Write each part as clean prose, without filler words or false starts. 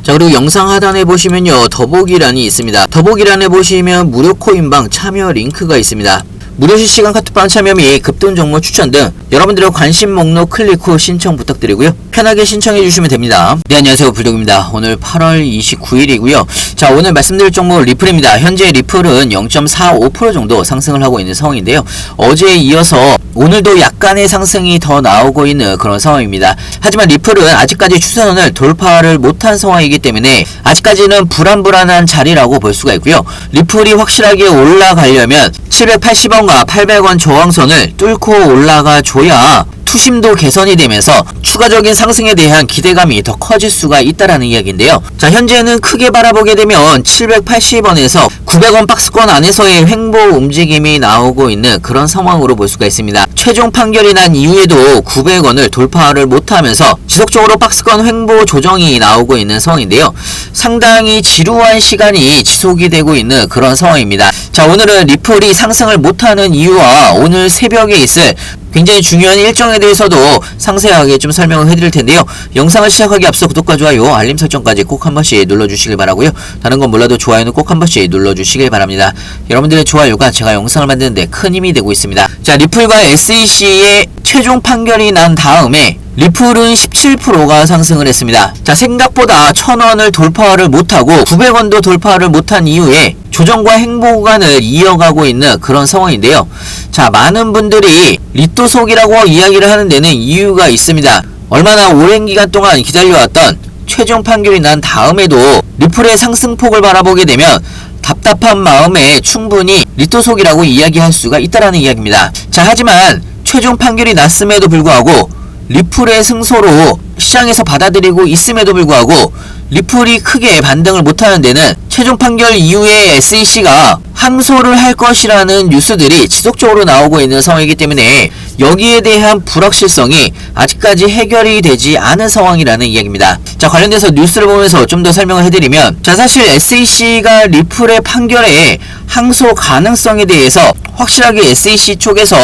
자, 그리고 영상 하단에 보시면요, 더보기란이 있습니다. 더보기란에 보시면 무료 코인방 참여 링크가 있습니다. 무료 실시간 카톡방 참여 및 급등 종목 추천 등 여러분들의 관심 목록 클릭 후 신청 부탁드리고요. 편하게 신청해 주시면 됩니다. 네, 안녕하세요. 불독입니다. 오늘 8월 29일이고요. 자, 오늘 말씀드릴 종목은 리플입니다. 현재 리플은 0.45% 정도 상승을 하고 있는 상황인데요. 어제에 이어서 오늘도 약간의 상승이 더 나오고 있는 그런 상황입니다. 하지만 리플은 아직까지 추세선을 돌파를 못한 상황이기 때문에 아직까지는 불안불안한 자리라고 볼 수가 있고요. 리플이 확실하게 올라가려면 780원과 800원 저항선을 뚫고 올라가 줘야 투심도 개선이 되면서 추가적인 상승에 대한 기대감이 더 커질 수가 있다라는 이야기인데요. 자, 현재는 크게 바라보게 되면 780원에서 900원 박스권 안에서의 횡보 움직임이 나오고 있는 그런 상황으로 볼 수가 있습니다. 최종 판결이 난 이후에도 900원을 돌파를 못하면서 지속적으로 박스권 횡보 조정이 나오고 있는 상황인데요. 상당히 지루한 시간이 지속이 되고 있는 그런 상황입니다. 자, 오늘은 리플이 상승을 못하는 이유와 오늘 새벽에 있을 굉장히 중요한 일정에 대해서도 상세하게 좀 설명을 해드릴 텐데요. 영상을 시작하기 앞서 구독과 좋아요, 알림 설정까지 꼭 한 번씩 눌러주시길 바라고요. 다른 건 몰라도 좋아요는 꼭 한 번씩 눌러주시길 바랍니다. 여러분들의 좋아요가 제가 영상을 만드는데 큰 힘이 되고 있습니다. 자, 리플과 SEC의 최종 판결이 난 다음에 리플은 17%가 상승을 했습니다. 자, 생각보다 1000원을 돌파를 못하고 900원도 돌파를 못한 이후에 조정과 행보 구간을 이어가고 있는 그런 상황인데요. 자, 많은 분들이 리또속이라고 이야기를 하는 데는 이유가 있습니다. 얼마나 오랜 기간 동안 기다려왔던 최종 판결이 난 다음에도 리플의 상승폭을 바라보게 되면 답답한 마음에 충분히 리또속이라고 이야기할 수가 있다라는 이야기입니다. 자, 하지만 최종 판결이 났음에도 불구하고 리플의 승소로 시장에서 받아들이고 있음에도 불구하고 리플이 크게 반등을 못하는 데는 최종 판결 이후에 SEC가 항소를 할 것이라는 뉴스들이 지속적으로 나오고 있는 상황이기 때문에 여기에 대한 불확실성이 아직까지 해결이 되지 않은 상황이라는 이야기입니다. 자, 관련돼서 뉴스를 보면서 좀 더 설명을 해드리면, 자, 사실 SEC가 리플의 판결에 항소 가능성에 대해서 확실하게 SEC 쪽에서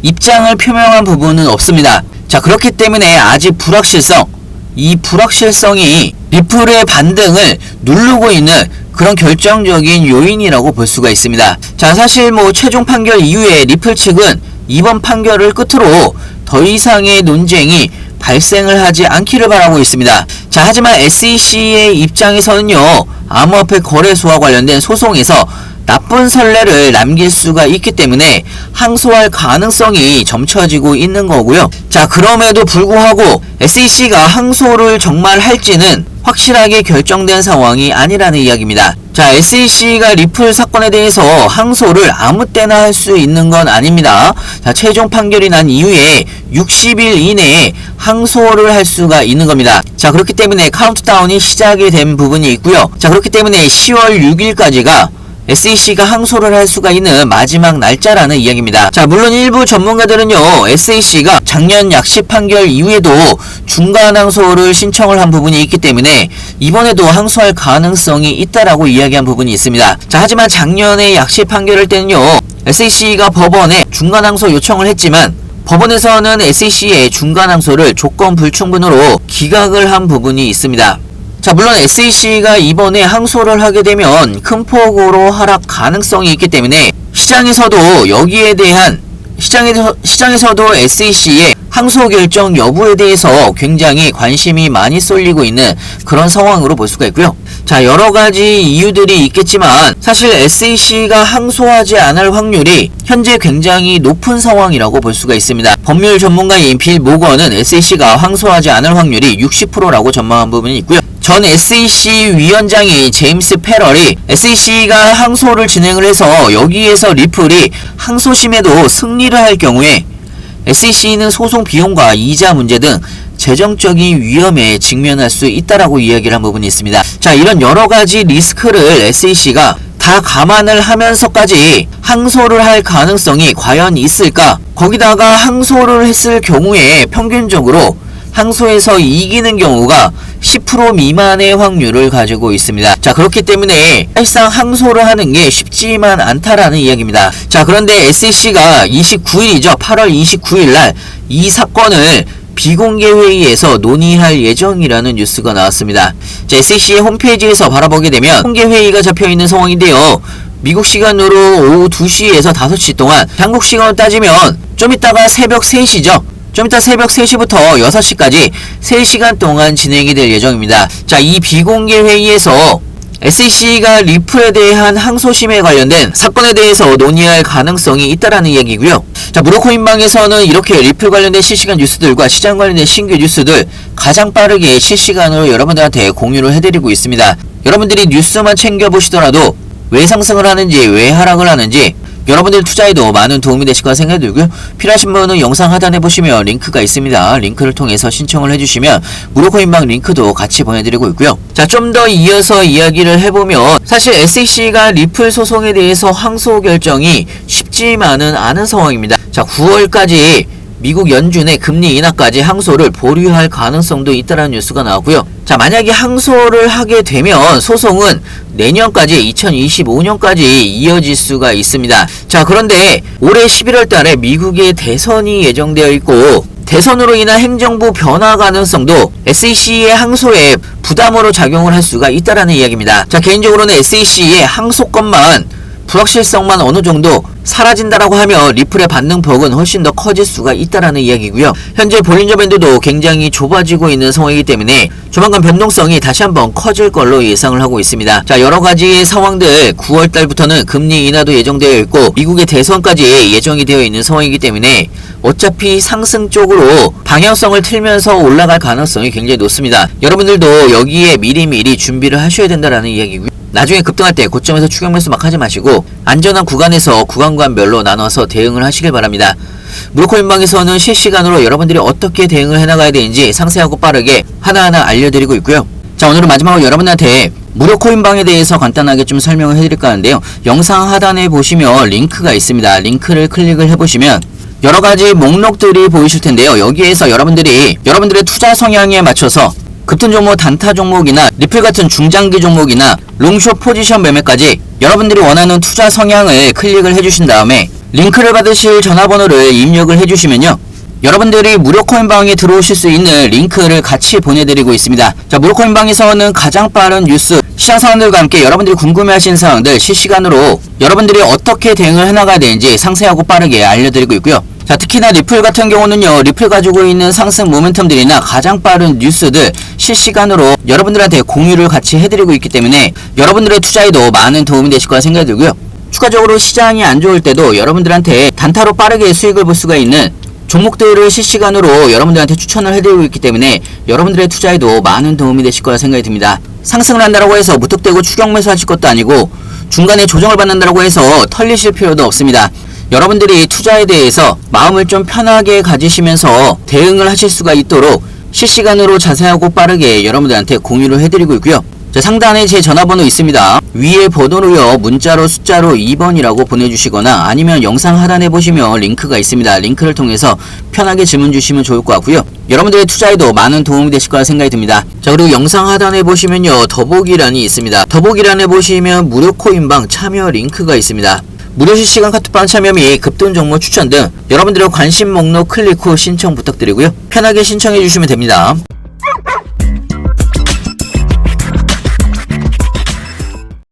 입장을 표명한 부분은 없습니다. 자, 그렇기 때문에 아직 이 불확실성이 리플의 반등을 누르고 있는 그런 결정적인 요인이라고 볼 수가 있습니다. 자, 사실 최종 판결 이후에 리플 측은 이번 판결을 끝으로 더 이상의 논쟁이 발생을 하지 않기를 바라고 있습니다. 자, 하지만 SEC의 입장에서는요, 암호화폐 거래소와 관련된 소송에서 나쁜 선례를 남길 수가 있기 때문에 항소할 가능성이 점쳐지고 있는 거고요. 자, 그럼에도 불구하고 SEC가 항소를 정말 할지는 확실하게 결정된 상황이 아니라는 이야기입니다. 자, SEC가 리플 사건에 대해서 항소를 아무 때나 할 수 있는 건 아닙니다. 자, 최종 판결이 난 이후에 60일 이내에 항소를 할 수가 있는 겁니다. 자, 그렇기 때문에 카운트다운이 시작이 된 부분이 있고요. 자, 그렇기 때문에 10월 6일까지가 SEC가 항소를 할 수가 있는 마지막 날짜라는 이야기입니다. 자, 물론 일부 전문가들은요, SEC가 작년 약식 판결 이후에도 중간 항소를 신청을 한 부분이 있기 때문에 이번에도 항소할 가능성이 있다라고 이야기한 부분이 있습니다. 자, 하지만 작년에 약식 판결할 때는요, SEC가 법원에 중간 항소 요청을 했지만 법원에서는 SEC의 중간 항소를 조건 불충분으로 기각을 한 부분이 있습니다. 자, 물론 SEC가 이번에 항소를 하게 되면 큰 폭으로 하락 가능성이 있기 때문에 시장에서도 여기에 대한 시장에서도 SEC의 항소 결정 여부에 대해서 굉장히 관심이 많이 쏠리고 있는 그런 상황으로 볼 수가 있고요. 자, 여러가지 이유들이 있겠지만 사실 SEC가 항소하지 않을 확률이 현재 굉장히 높은 상황이라고 볼 수가 있습니다. 법률 전문가인 빌 모건은 SEC가 항소하지 않을 확률이 60%라고 전망한 부분이 있고요. 전 SEC 위원장인 제임스 패럴이 SEC가 항소를 진행을 해서 여기에서 리플이 항소심에도 승리를 할 경우에 SEC는 소송 비용과 이자 문제 등 재정적인 위험에 직면할 수 있다라고 이야기를 한 부분이 있습니다. 자, 이런 여러가지 리스크를 SEC가 다 감안을 하면서까지 항소를 할 가능성이 과연 있을까? 거기다가 항소를 했을 경우에 평균적으로 항소에서 이기는 경우가 10% 미만의 확률을 가지고 있습니다. 자, 그렇기 때문에 사실상 항소를 하는 게 쉽지만 않다라는 이야기입니다. 자, 그런데 SEC가 29일이죠. 8월 29일 날 이 사건을 비공개 회의에서 논의할 예정이라는 뉴스가 나왔습니다. 자, SEC의 홈페이지에서 바라보게 되면 공개 회의가 잡혀있는 상황인데요. 미국 시간으로 오후 2시에서 5시 동안, 한국 시간으로 따지면 좀 이따가 새벽 3시죠. 좀 이따 새벽 3시부터 6시까지 3시간 동안 진행이 될 예정입니다. 자, 이 비공개 회의에서 SEC가 리플에 대한 항소심에 관련된 사건에 대해서 논의할 가능성이 있다라는 이야기고요. 자, 무료코인방에서는 이렇게 리플 관련된 실시간 뉴스들과 시장 관련된 신규 뉴스들 가장 빠르게 실시간으로 여러분들한테 공유를 해드리고 있습니다. 여러분들이 뉴스만 챙겨보시더라도 왜 상승을 하는지, 왜 하락을 하는지 여러분들 투자에도 많은 도움이 되실 거라 생각이 들고요. 필요하신 분은 영상 하단에 보시면 링크가 있습니다. 링크를 통해서 신청을 해주시면 무료코인방 링크도 같이 보내드리고 있고요. 자, 좀 더 이어서 이야기를 해보면 사실 SEC가 리플 소송에 대해서 항소 결정이 쉽지만은 않은 상황입니다. 자, 9월까지 미국 연준의 금리 인하까지 항소를 보류할 가능성도 있다는 뉴스가 나왔고요. 자, 만약에 항소를 하게 되면 소송은 내년까지 2025년까지 이어질 수가 있습니다. 자, 그런데 올해 11월 달에 미국의 대선이 예정되어 있고 대선으로 인한 행정부 변화 가능성도 SEC의 항소에 부담으로 작용을 할 수가 있다라는 이야기입니다. 자, 개인적으로는 SEC의 항소권만 불확실성만 어느 정도 사라진다라고 하면 리플의 반등폭은 훨씬 더 커질 수가 있다라는 이야기고요. 현재 볼린저 밴드도 굉장히 좁아지고 있는 상황이기 때문에 조만간 변동성이 다시 한번 커질 걸로 예상을 하고 있습니다. 자, 여러 가지 상황들 9월 달부터는 금리 인하도 예정되어 있고 미국의 대선까지 예정이 되어 있는 상황이기 때문에 어차피 상승 쪽으로 방향성을 틀면서 올라갈 가능성이 굉장히 높습니다. 여러분들도 여기에 미리미리 준비를 하셔야 된다라는 이야기고요. 나중에 급등할 때 고점에서 추격 매수 막 하지 마시고 안전한 구간에서 구간별로 나눠서 대응을 하시길 바랍니다. 무료코인방에서는 실시간으로 여러분들이 어떻게 대응을 해나가야 되는지 상세하고 빠르게 하나하나 알려드리고 있고요. 자, 오늘은 마지막으로 여러분한테 무료코인방에 대해서 간단하게 좀 설명을 해드릴까 하는데요. 영상 하단에 보시면 링크가 있습니다. 링크를 클릭을 해보시면 여러가지 목록들이 보이실 텐데요. 여기에서 여러분들의 투자 성향에 맞춰서 급등 종목, 단타 종목이나 리플 같은 중장기 종목이나 롱숏 포지션 매매까지 여러분들이 원하는 투자 성향을 클릭을 해주신 다음에 링크를 받으실 전화번호를 입력을 해주시면요, 여러분들이 무료코인방에 들어오실 수 있는 링크를 같이 보내드리고 있습니다. 자, 무료코인방에서는 가장 빠른 뉴스, 시장 상황들과 함께 여러분들이 궁금해하시는 사항들 실시간으로 여러분들이 어떻게 대응을 해나가야 되는지 상세하고 빠르게 알려드리고 있고요. 자, 특히나 리플 같은 경우는요, 리플 가지고 있는 상승 모멘텀들이나 가장 빠른 뉴스들 실시간으로 여러분들한테 공유를 같이 해드리고 있기 때문에 여러분들의 투자에도 많은 도움이 되실 거라 생각이 들고요. 추가적으로 시장이 안 좋을 때도 여러분들한테 단타로 빠르게 수익을 볼 수가 있는 종목들을 실시간으로 여러분들한테 추천을 해드리고 있기 때문에 여러분들의 투자에도 많은 도움이 되실 거라 생각이 듭니다. 상승을 한다고 해서 무턱대고 추격 매수하실 것도 아니고 중간에 조정을 받는다고 해서 털리실 필요도 없습니다. 여러분들이 투자에 대해서 마음을 좀 편하게 가지시면서 대응을 하실 수가 있도록 실시간으로 자세하고 빠르게 여러분들한테 공유를 해드리고 있고요. 자, 상단에 제 전화번호 있습니다. 위에 번호로요, 문자로 숫자로 2번이라고 보내주시거나 아니면 영상 하단에 보시면 링크가 있습니다. 링크를 통해서 편하게 질문 주시면 좋을 것 같고요. 여러분들의 투자에도 많은 도움이 되실 거라 생각이 듭니다. 자, 그리고 영상 하단에 보시면요, 더보기란이 있습니다. 더보기란에 보시면 무료코인방 참여 링크가 있습니다. 무료 실시간 카톡방 참여 및 급등 종목 추천 등 여러분들의 관심 목록 클릭 후 신청 부탁드리고요. 편하게 신청해 주시면 됩니다.